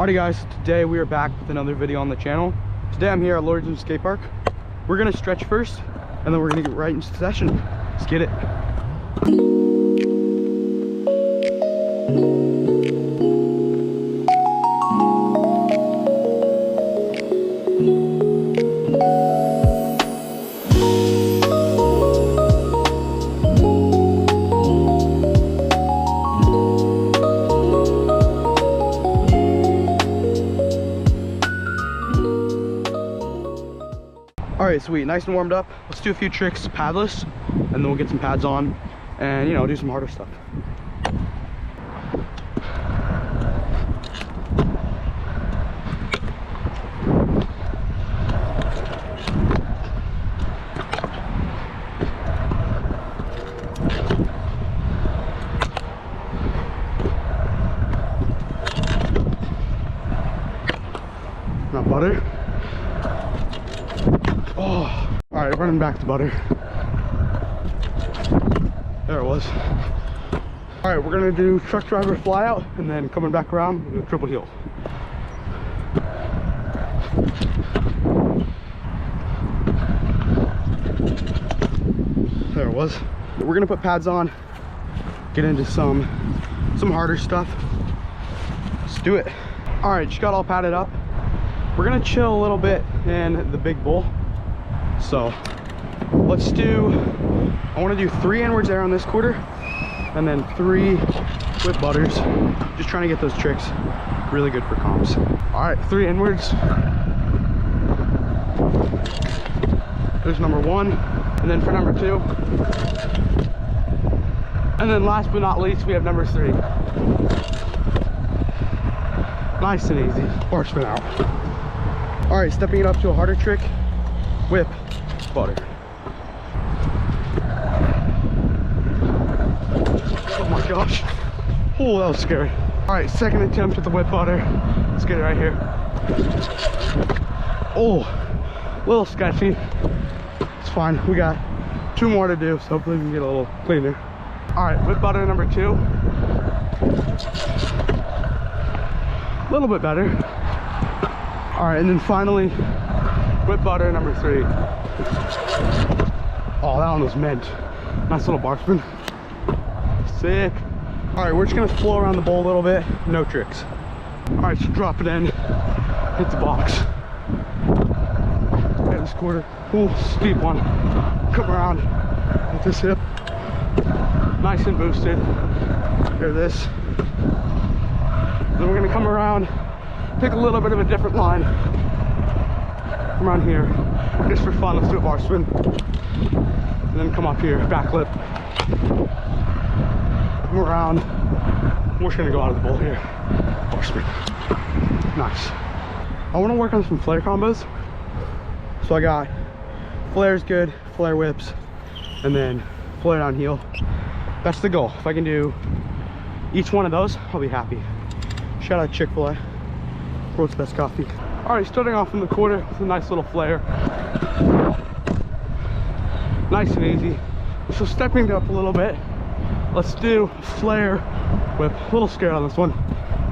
Alrighty guys, today we are back with another video on the channel. Today I'm here at Lauridsen skate park. We're gonna stretch first and then we're gonna get right into session. Let's get it. Alright, sweet, nice and warmed up. Let's do a few tricks padless and then we'll get some pads on and, you know, do some harder stuff. Not butter. Oh, all right, running back to butter. There it was. All right, we're gonna do truck driver fly out and then coming back around, we're gonna triple heel. There it was. We're gonna put pads on, get into some harder stuff. Let's do it. All right, just got all padded up. We're gonna chill a little bit in the big bowl. So let's do, I want to do 3 inwards air on this quarter and then 3 whip butters. Just trying to get those tricks really good for comps. All right, 3 inwards. There's number 1, and then for number 2. And then last but not least, we have number 3. Nice and easy. Bar spin out. All right, stepping it up to a harder trick. Whip, butter. Oh my gosh. Oh, that was scary. All right, second attempt at the whip butter. Let's get it right here. Oh, a little sketchy. It's fine. We got 2 more to do, so hopefully we can get a little cleaner. All right, whip butter number 2. A little bit better. All right, and then finally, whip butter number 3. Oh, that one was mint. Nice little bar spin. Sick. All right, we're just gonna flow around the bowl a little bit. No tricks. All right, so drop it in. Hit the box. Hit this quarter. Ooh, steep one. Come around with this hip. Nice and boosted. Hear this. Then we're gonna come around, pick a little bit of a different line. Come around here, just for fun. Let's do a bar spin. And then come up here, back lip. Come around. We're just gonna go out of the bowl here. Bar spin. Nice. I wanna work on some flair combos. So I got flair's good, flair whips, and then flair down heel. That's the goal. If I can do each one of those, I'll be happy. Shout out Chick-fil-A. World's best coffee. All right, starting off in the quarter with a nice little flair. Nice and easy. So stepping it up a little bit, let's do flair whip. A little scared on this one.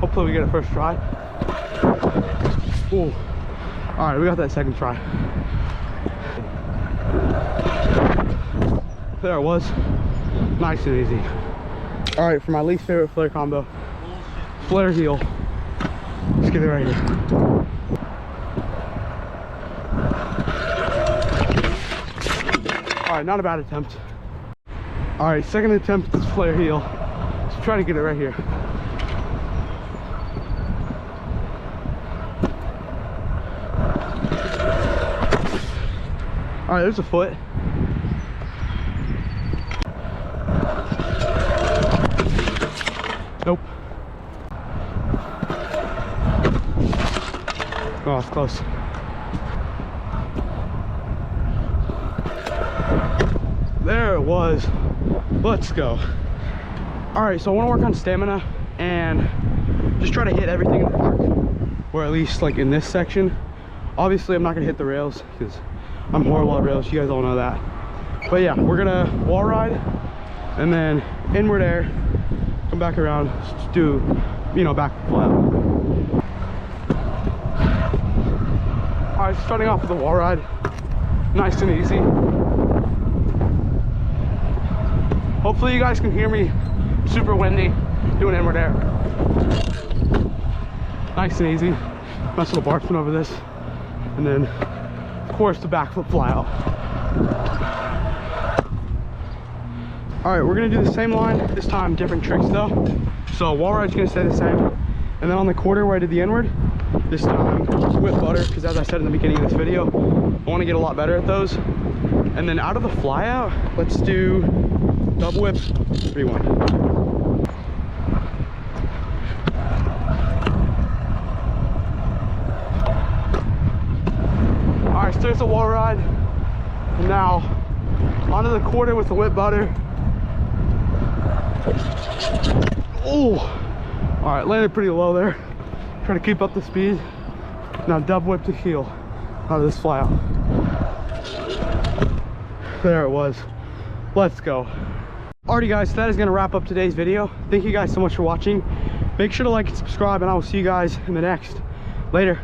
Hopefully we get it first try. Ooh. All right, we got that second try. There it was. Nice and easy. All right, for my least favorite flair combo, flair heel. Let's get it right here. All right, not a bad attempt. All right, second attempt is flair heel. Let's try to get it right here. All right, there's a foot. Nope. Oh, it's close. There it was. Let's go. All right, so I want to work on stamina and just try to hit everything in the park, or at least like in this section. Obviously I'm not gonna hit the rails because I'm horrible at rails, you guys all know that. But yeah, we're gonna wall ride and then inward air, come back around, do, you know, back flat. starting off with a wall ride, nice and easy. Hopefully you guys can hear me. Super windy, doing inward air. Nice and easy. Nice little bar spin over this. And then, of course, the backflip fly out. All right, we're gonna do the same line, this time different tricks though. So wall ride's gonna stay the same. And then on the quarter where I did the inward, this time with butter, because as I said in the beginning of this video, I wanna get a lot better at those. And then out of the fly out, let's do double whip, rewind. All right, so there's the wall ride. And now onto the quarter with the whip butter. Oh, all right, landed pretty low there. Try to keep up the speed. Now double whip to heel out of this fly out. There it was. Let's go. Alrighty guys, so that is gonna wrap up today's video. Thank you guys so much for watching. Make sure to like and subscribe, and I will see you guys in the next. Later.